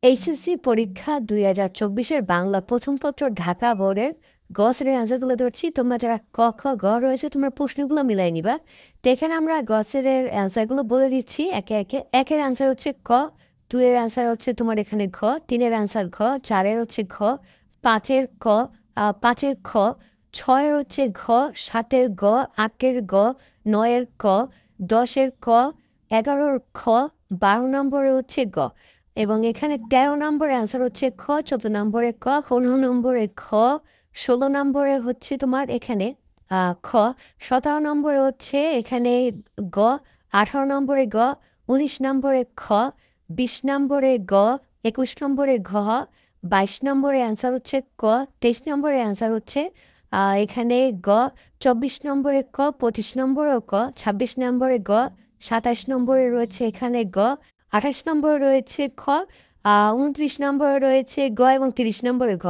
HSC পরীক্ষা 2024-এর বাংলা প্রথম পত্র ঢাকা বোর্ডের গ শ্রেণীর অ্যান্সার তুলে ধরছি। তোমরা যারা ক খ গ রয়েছে তোমরা প্রশ্নগুলো মিলাই নিবা। তো এখানে আমরা গ শ্রেণীর অ্যান্সারগুলো বলে দিচ্ছি একে একে। একের অ্যান্সার হচ্ছে ক, দুইয়ের অ্যান্সার হচ্ছে তোমার এখানে ঘ, তিনের অ্যান্সার ঘ, চারের হচ্ছে ঘ, পাঁচের ক, পাঁচের খ, ছয়ের হচ্ছে ঘ, সাতের গ, আটের গ, নয়ের ক, দশের ক, 11-র খ, 12 নম্বরে হচ্ছে গ। এবং এখানে 13 নম্বরের অ্যান্সার হচ্ছে খ, 14 নম্বরে ক, 15 নম্বরে খ, 16 নম্বরে হচ্ছে তোমার এখানে খ, 17 নম্বরে হচ্ছে এখানে গ, 18 নম্বরে গ, 19 নম্বরে খ, 20 নম্বরে গ, 21 নম্বরে ঘ, 22 নম্বরে অ্যান্সার হচ্ছে ক, 23 নম্বরে অ্যান্সার হচ্ছে এখানে গ, 24 নম্বরে ক, 25 নম্বরে ক, 26 নম্বরে গ, 27 নম্বরে রয়েছে এখানে গ, 28 নম্বরে রয়েছে খ, 29 নম্বরে রয়েছে গ এবং 30 নম্বরে ঘ।